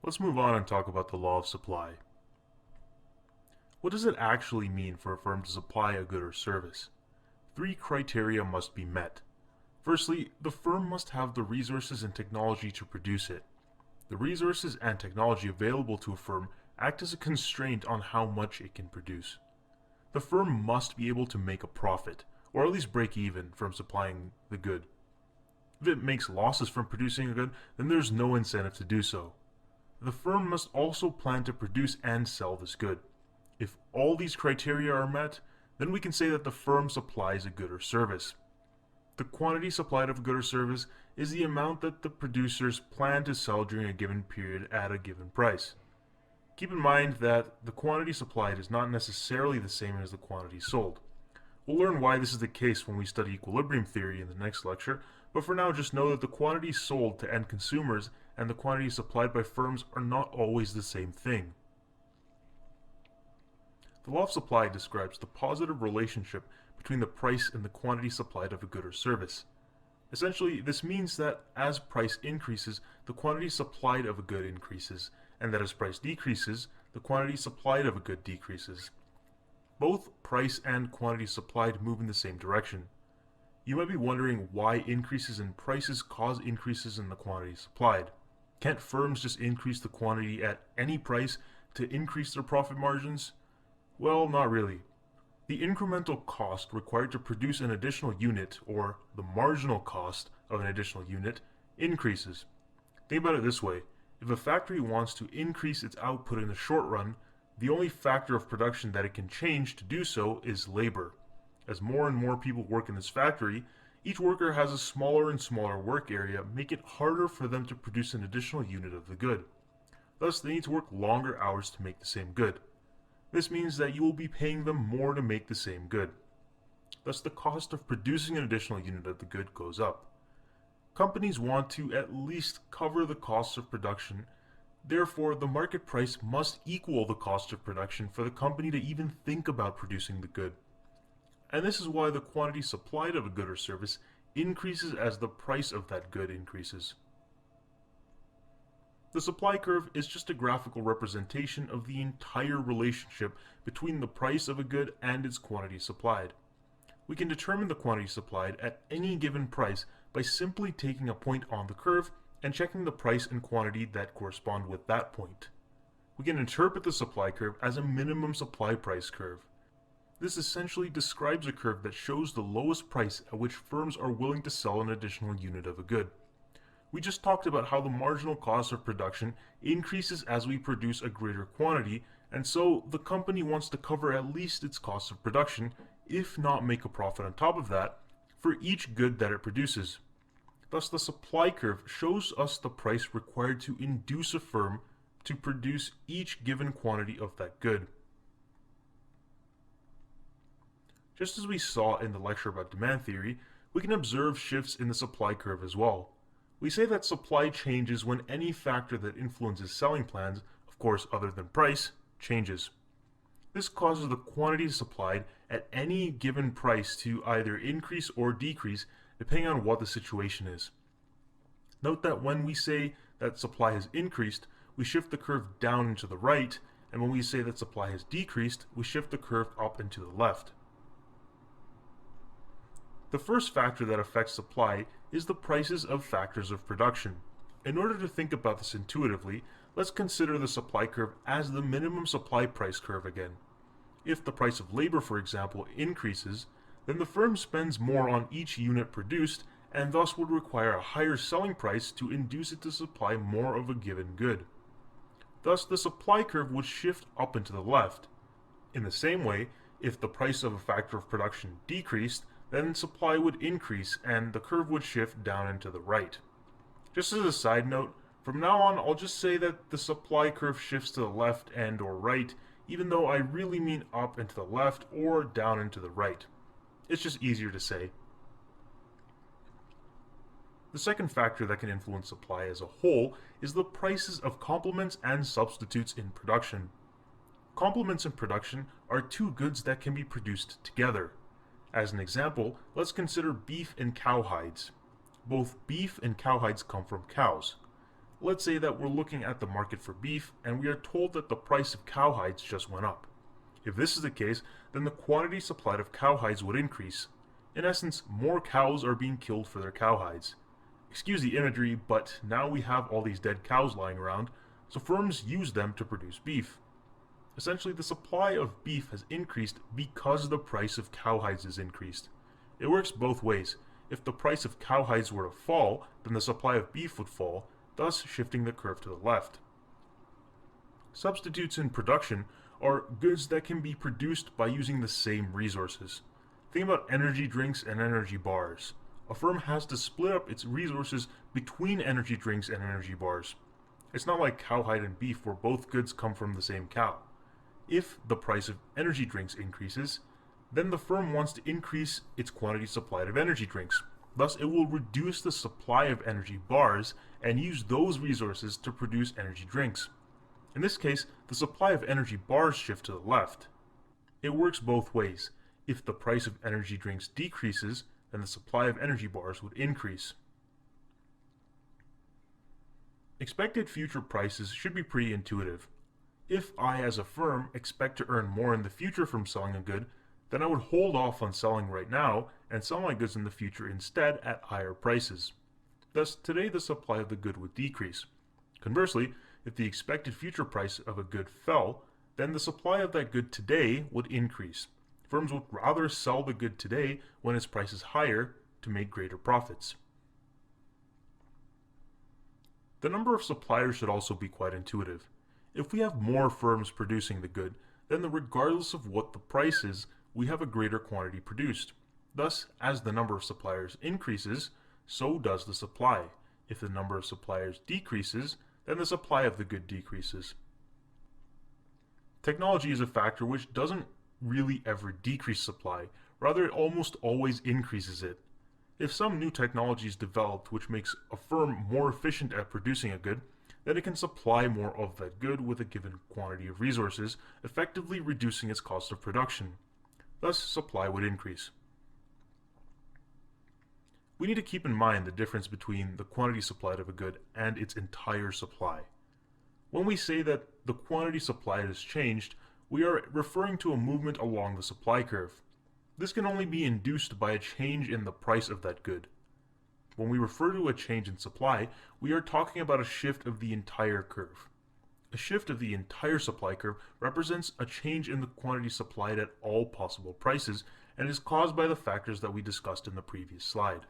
Let's move on and talk about the law of supply. What does it actually mean for a firm to supply a good or service? Three criteria must be met. Firstly, the firm must have the resources and technology to produce it. The resources and technology available to a firm act as a constraint on how much it can produce. The firm must be able to make a profit, or at least break even from supplying the good. If it makes losses from producing a good, then there's no incentive to do so. The firm must also plan to produce and sell this good. If all these criteria are met, then we can say that the firm supplies a good or service. The quantity supplied of a good or service is the amount that the producers plan to sell during a given period at a given price. Keep in mind that the quantity supplied is not necessarily the same as the quantity sold. We'll learn why this is the case when we study equilibrium theory in the next lecture, but for now just know that the quantities sold to end consumers and the quantities supplied by firms are not always the same thing. The law of supply describes the positive relationship between the price and the quantity supplied of a good or service. Essentially, this means that as price increases, the quantity supplied of a good increases, and that as price decreases, the quantity supplied of a good decreases. Both price and quantity supplied move in the same direction. You might be wondering why increases in prices cause increases in the quantity supplied. Can't firms just increase the quantity at any price to increase their profit margins? Well, not really. The incremental cost required to produce an additional unit, or the marginal cost of an additional unit, increases. Think about it this way. If a factory wants to increase its output in the short run, the only factor of production that it can change to do so is labor. As more and more people work in this factory, each worker has a smaller and smaller work area, making it harder for them to produce an additional unit of the good. Thus, they need to work longer hours to make the same good. This means that you will be paying them more to make the same good. Thus, the cost of producing an additional unit of the good goes up. Companies want to at least cover the costs of production. Therefore, the market price must equal the cost of production for the company to even think about producing the good. And this is why the quantity supplied of a good or service increases as the price of that good increases. The supply curve is just a graphical representation of the entire relationship between the price of a good and its quantity supplied. We can determine the quantity supplied at any given price by simply taking a point on the curve and checking the price and quantity that correspond with that point. We can interpret the supply curve as a minimum supply price curve. This essentially describes a curve that shows the lowest price at which firms are willing to sell an additional unit of a good. We just talked about how the marginal cost of production increases as we produce a greater quantity, and so the company wants to cover at least its cost of production, if not make a profit on top of that, for each good that it produces. Thus, the supply curve shows us the price required to induce a firm to produce each given quantity of that good. Just as we saw in the lecture about demand theory, we can observe shifts in the supply curve as well. We say that supply changes when any factor that influences selling plans, of course other than price, changes. This causes the quantity supplied at any given price to either increase or decrease depending on what the situation is. Note that when we say that supply has increased, we shift the curve down and to the right, and when we say that supply has decreased, we shift the curve up and to the left. The first factor that affects supply is the prices of factors of production. In order to think about this intuitively, let's consider the supply curve as the minimum supply price curve again. If the price of labor, for example, increases, then the firm spends more on each unit produced and thus would require a higher selling price to induce it to supply more of a given good. Thus, the supply curve would shift up and to the left. In the same way, if the price of a factor of production decreased, then supply would increase and the curve would shift down and to the right. Just as a side note, from now on I'll just say that the supply curve shifts to the left and or right, even though I really mean up and to the left or down and to the right. It's just easier to say. The second factor that can influence supply as a whole is the prices of complements and substitutes in production. Complements in production are two goods that can be produced together. As an example, let's consider beef and cow hides. Both beef and cow hides come from cows. let's say that we're looking at the market for beef and we are told that the price of cowhides just went up. If this is the case, then the quantity supplied of cowhides would increase. In essence, more cows are being killed for their cowhides. Excuse the imagery, but now we have all these dead cows lying around, so firms use them to produce beef. Essentially, the supply of beef has increased because the price of cowhides has increased. It works both ways. If the price of cowhides were to fall, then the supply of beef would fall, thus shifting the curve to the left. Substitutes in production are goods that can be produced by using the same resources. Think about energy drinks and energy bars. A firm has to split up its resources between energy drinks and energy bars. It's not like cowhide and beef where both goods come from the same cow. If the price of energy drinks increases, then the firm wants to increase its quantity supplied of energy drinks. Thus, it will reduce the supply of energy bars and use those resources to produce energy drinks. In this case, the supply of energy bars shift to the left. It works both ways. If the price of energy drinks decreases, then the supply of energy bars would increase. Expected future prices should be pretty intuitive. If I, as a firm, expect to earn more in the future from selling a good, then I would hold off on selling right now and sell my goods in the future instead at higher prices. Thus, today the supply of the good would decrease. Conversely, if the expected future price of a good fell, then the supply of that good today would increase. Firms would rather sell the good today when its price is higher to make greater profits. The number of suppliers should also be quite intuitive. If we have more firms producing the good, then regardless of what the price is, we have a greater quantity produced. Thus, as the number of suppliers increases, so does the supply. If the number of suppliers decreases, then the supply of the good decreases. Technology is a factor which doesn't really ever decrease supply, rather it almost always increases it. If some new technology is developed which makes a firm more efficient at producing a good, then it can supply more of that good with a given quantity of resources, effectively reducing its cost of production. Thus, supply would increase. We need to keep in mind the difference between the quantity supplied of a good and its entire supply. When we say that the quantity supplied has changed, we are referring to a movement along the supply curve. This can only be induced by a change in the price of that good. When we refer to a change in supply, we are talking about a shift of the entire curve. A shift of the entire supply curve represents a change in the quantity supplied at all possible prices and is caused by the factors that we discussed in the previous slide.